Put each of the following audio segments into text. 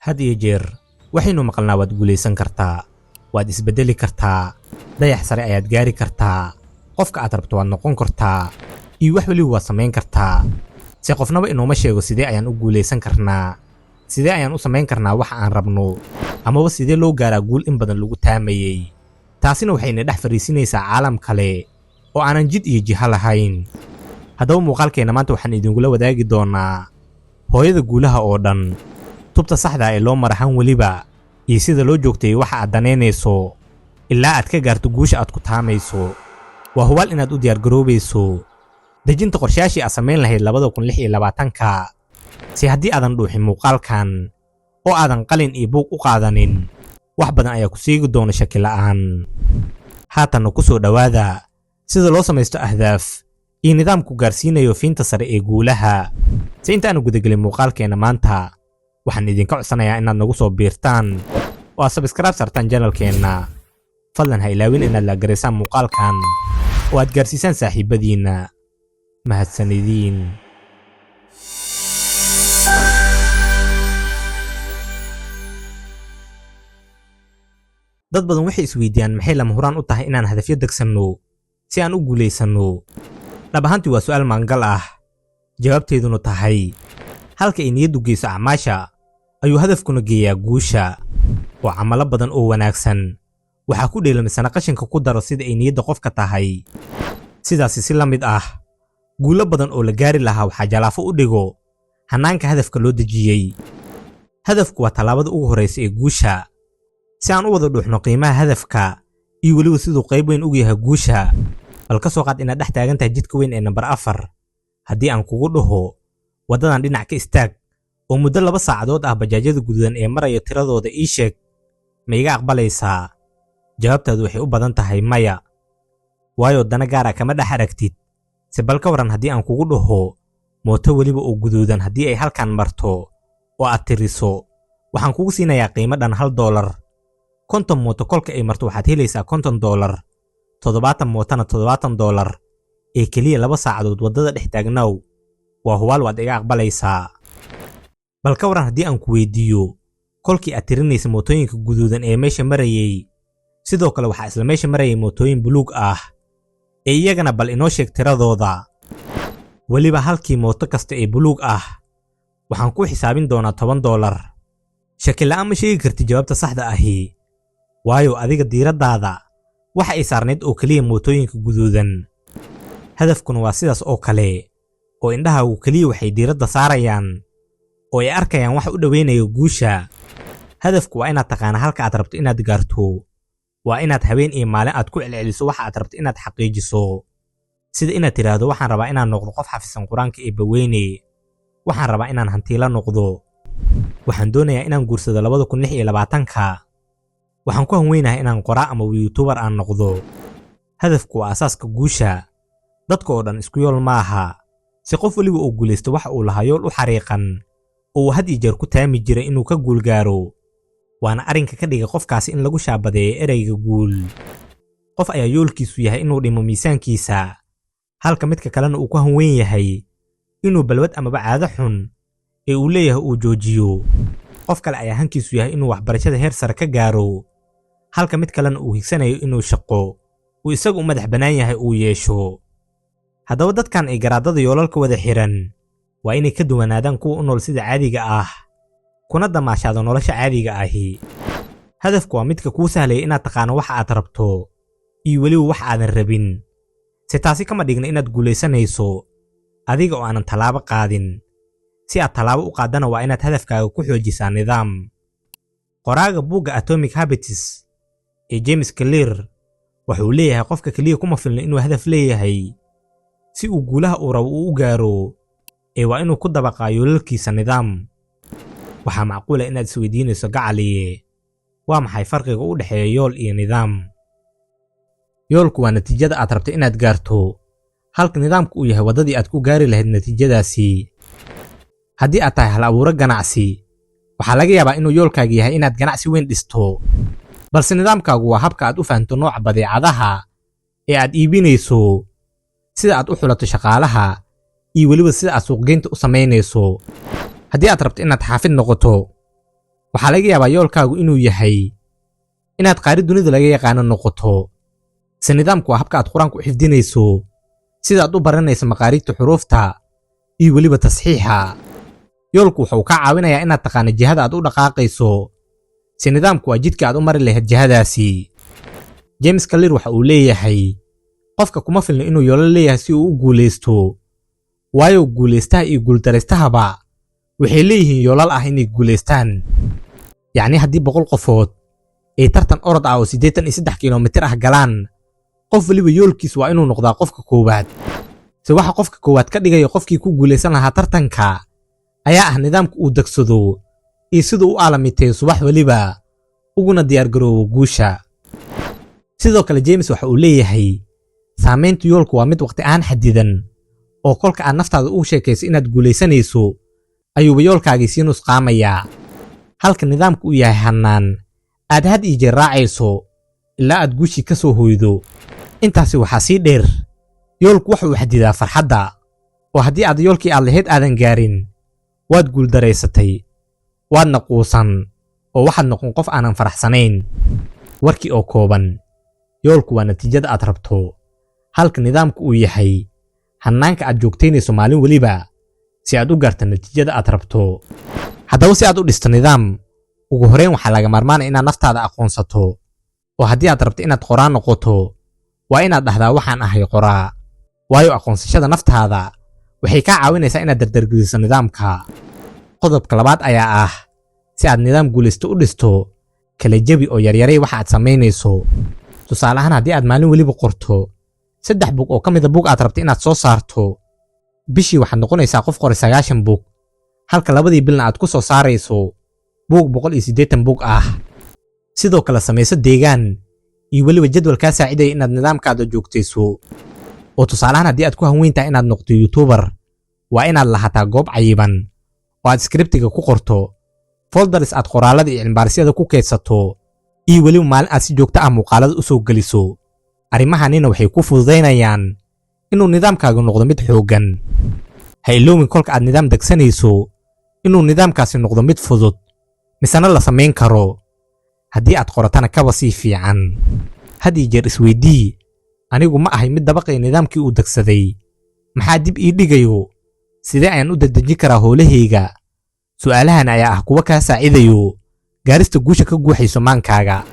had iyo jeer waxaynu maqalnaa waad guulaysan kartaa, waad isbedeli kartaa, dayax sare ayaad gaari kartaa, qofka aad rabto waad noqon kartaa, iyo wax waliba waad samayn kartaa. Si qofnaba inooma sheego sidee ayaan u guulaysan karnaa, sidee ayaan u samayn karnaa waxa aan rabno, amaba sidee loo gaaraa guul in badan lagu taamayay. Taasina waxayna dhex fariisinaysaa caalam kale oo aanan jid iyo jiha lahayn. Haddaba muuqaalkeena maanta waxaan idinkula wadaagi doonaa hooyada guulaha oo dhan, tubta saxda ee loo marahan waliba, iyo sida loo joogtay waxa aad daneynayso ilaa aad ka gaarto guusha aad ku taamayso. Waa hubaal inaad u diyaar garoobayso dejinta qorshayaashii aad samayn lahayd 2026 si haddii aadan dhuuxin muuqaalkan oo aadan qalin iyo buug u qaadanin, wax badan ayaa ku seegi doona shaki la'aan. Haatanna ku soo dhawaada sida loo samaysto ahdaaf iyo nidaamku gaarsiinayo fiinta sare ee guulaha. Si intaanu gudagelin muuqaalkeena maanta, waxaan idinka codsanayaa inaad nagu soo biirtaan oo aad subscribe sartaan channelkeena. Fadlan ha ilaawin inaad la gareysaan muuqaalkan oo aad gaarsiisaan saaxiibadiina. Mahadsanidin. Dad badan waxay isweydiiyaan maxay lama huraan u tahay inaan hadafyo degsanno si aan u guulaysanno. Dhab ahaantii waa su'aal maangal ah, jawaabteeduna tahay halka ay niyaddu geyso acmaasha ayuu hadafkuna geeyaa guusha. Waa camalo badan oo wanaagsan, waxaa ku dheelamisana qashinka ku daro sida ay niyadda qofka tahay. Sidaasi si la mid ah, guulo badan oo la gaari lahaa waxaa jalaafo u dhigo hannaanka hadafka loo dejiyey. Hadafku waa tallaabada ugu horreysa ee guusha. Si aan u wada dhuuxno qiimaha hadafka iyo weliba siduu qayb weyn ugu yahay guusha, bal ka soo qaad inaad dhex taagan tahay jidka weyn ee nambar 4. Haddii aan kugu dhaho waddadan dhinac ka istaag oo muddo 2 saacadood ah bajaajyada guduudan ee maraya tiradooda ii sheeg, ma iga aqbalaysaa? Jawaabtaadu waxay u badan tahay maya, waayo dana gaara kama dhex aragtid. Si bal ka waran haddii aan kugu dhaho mooto weliba oo guduudan haddii ay halkan marto oo aad tiriso, waxaan kugu siinayaa qiimo dhan $1. 50 mooto kolka ay marto waxaad helaysaa $50, 70 mootana $70 ee keliya 2 saacadood waddada dhex taagnow. Waa hubaal waad iga aqbalaysaa. Bal ka waran haddii aan ku weydiiyo kolkii aad tirinaysa mootooyinka guduudan ee meesha marayay, sidoo kale waxaa isla meesha marayay mootooyin buluug ah, ee iyagana bal inoo sheeg tiradooda. Weliba halkii mooto kasta ee buluug ah waxaan ku xisaabin doonaa $10. Shaki la'aan ma sheegi kartid jawaabta saxda ahi, waayo adiga diiraddaada waxa ay saarneyd oo keliya mootooyinka guduudan. Hadafkuna waa sidaas oo kale, oo indhahaagu keliya waxay diiradda saarayaan oo ay arkayaan wax u dhaweynayo guusha. Hadafku waa inaad taqaana halka aad rabto inaad gaarto. Waa inaad habeen iyo maalin aad ku celceliso waxa aad rabto inaad xaqiijiso. Sida inaad tiraahdo waxaan rabaa inaan noqdo qof xafisan quraanka ee baweyne, waxaan rabaa inaan hantiila noqdo, waxaan doonayaa inaan guursado 2026, waxaan ku hanweynahay inaan qoraa ama youtuber aan noqdo. Hadafku waa asaaska guusha. Dadka oo dhan isku yool maaha. Si qof waliba oo guulaysto waxa uu lahaa yool u xariiqan oo had iyo jeer ku taami jiray inuu ka guul gaaro, waana arrinka ka dhiga qofkaasi in lagu shaabadeeyo ereyga guul. Qof ayaa yoolkiisu yahay inuu dhimo miisaankiisa, halka midka kalena uu ku hanweyn yahay inuu balwad amaba caado xun ee uu leeyahay uu joojiyo. Qof kale ayaa hankiisu yahay inuu waxbarashada heer sare ka gaaro, halka mid kalena uu higsanayo inuu shaqo uu isagu u madax bannaan yahay uu yeesho. Haddaba dadkan ay garaadada yoolalka wada xiran waa inay ka duwanaadaan kuwa u nool sida caadiga ah, kuna damaashaado nolosha caadiga ahi. Hadafku waa midka kuu sahlaya inaad taqaano waxa aad rabto iyo weliba wax aadan rabin. Si taasi kama dhigna inaad guulaysanayso adiga oo aanan tallaabo qaadin. Si aad tallaabo u qaadana waa inaad hadafkaaga ku xoojisaa nidaam. Qoraaga buugga Atomic Habits ee James Clear wuxuu leeyahay qofka kaliya kuma filna inuu hadaf leeyahay. Si uu guulaha uu rabo u gaaro, ee waa inuu ku dabaqaa yoolalkiisa nidaam. Waxaa macquul ah inaad isweydiinayso gacaliye, waa maxay farqiga u dhexeeya yool iyo nidaam? Yoolku waa natiijada aad rabto inaad gaarto, halka nidaamku uu yahay waddadii aad ku gaari lahayd natiijadaasi. Haddii aad tahay hal abuuro ganacsi, waxaa laga yaabaa inuu yoolkaaga yahay inaad ganacsi weyn dhisto, balse nidaamkaagu waa habka aad u fahanto nooca badeecadaha ee aad iibinayso, sida aad u xulato shaqaalaha, iyo weliba sida aad suuqgeynta u samaynayso. Haddii aad rabto inaad xaafid noqoto, waxaa laga yaabaa yoolkaagu inuu yahay inaad qaari dunida laga yaqaano noqoto. si nidaamku waa habka aad qur-aanka u xifdinayso, sida aad u baranayso maqaariigta xuruufta iyo weliba tasxiixa. yoolku wuxuu kaa caawinayaa inaad taqaano jihada aad u dhaqaaqayso. si nidaamku waa jidka aad u mari lahayd jihadaasi. James Clear waxa uu leeyahay qofka kuma filno inuu yoolal leeyahay si uu u guulaysto, waayo guulaystaha iyo guuldareystahaba waxay leeyihiin yoolal ah inay guulaystaan. yacni haddii 100 qofood ay tartan orod ah oo 83 kiiloomitir ah galaan, qof waliba yoolkiis waa inuu noqdaa qofka koowaad. si waxa qofka koowaad ka dhigayo qofkii ku guulaysan lahaa tartanka ayaa ah nidaamka uu dagsado iyo siduu u aalamiteeyo subax waliba uguna diyaargaroobo guusha. sidoo kale James waxa uu leeyahay saamaynta yoolku waa mid waqti aan xadidan, oo kolka aad naftaada u sheekayso inaad guulaysanayso ayuuba yoolkaagii sii nusqaamayaa, halka nidaamku uu yahay hannaan aad had iyo jeer raacayso ilaa aad guushii ka soo hoydo. intaasi waxaa sii dheer, yoolku waxa uu xadidaa farxadda, oo haddii aad yoolkii aad lahayd aadan gaarin, waad guuldaraysatay, waadna quusan, oo waxaad noqon qof aanan faraxsanayn. warkii oo kooban, yoolku waa natiijada aad rabto, halka nidaamku uu yahay hannaanka aad joogtaynayso maalin waliba si aad u gaarto natiijada aad rabto. haddaba si aad u dhisto nidaam, ugu horeyn waxaa laga maarmaanaya inaad naftaada aqoonsato, oo haddii aad rabto inaad qoraa noqoto, waa inaad dhahdaa waxaan ahay qoraa, waayo aqoonsashada naftaada waxay kaa caawinaysaa inaad dardargeliso nidaamka. qodobka labaad ayaa ah, si aad nidaam guulaysto u dhisto, kala jabi oo yaryaray waxa aad samaynayso. tusaale ahaan, haddii aad maalin waliba qorto 3 bug oo ka mid ah bug aad rabto inaad soo saarto, bishii waxaad noqonaysaa qof qoray 90 bug, halka labadii bilna aad ku soo saarayso bug 180 bug ah. sidoo kale samayso deegaan iyo weliba jadwal kaa saacidaya inaad nidaamkaada joogtayso. oo tusaale ahaan, haddii aad ku hanweyntahay inaad noqoto YouTuber, waa inaad lahataa goob cayiban oo aad scriptiga ku qorto, folders aad qoraalada iyo cilmibaarisada ku kaydsato, iyo weliba maalin aad si joogto ah muuqaalada u soo geliso. arrimahanina waxay ku fududaynayaan inuu nidaamkaagu noqdo mid xooggan. ha iloowin kolka aad nidaam degsanayso inuu nidaamkaasi noqdo mid fudud misana la samayn karo. haddii aad qoratana kaba sii fiican. had iyo jeer isweydii, anigu ma ahay mid dabaqay nidaamkii uu degsaday, maxaa dib ii dhigayo, sidee ayaan u dedejin karaa howlahayga? su'aalahan ayaa ah kuwa kaa saacidayo gaarista guusha ka guuxayso maankaaga.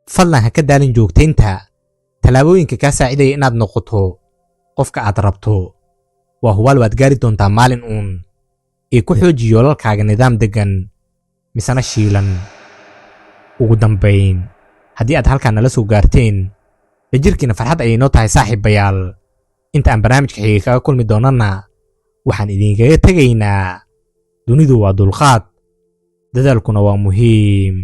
fadlan ha ka daalin joogtaynta tallaabooyinka kaa saacidaya inaad noqoto qofka aad rabto. waa hubaal waad gaari doontaa maalin uun. ee ku xooji yoolalkaaga nidaam deggan misana shiilan. ugu dambayn, haddii aad halkaan nala soo gaarteen, la jirkiina farxad ayay noo tahay saaxiibayaal. inta aan barnaamijka xigay kaga kulmi doonana, waxaan idinkaga tegaynaa dunidu waa dulqaad, dadaalkuna waa muhiim.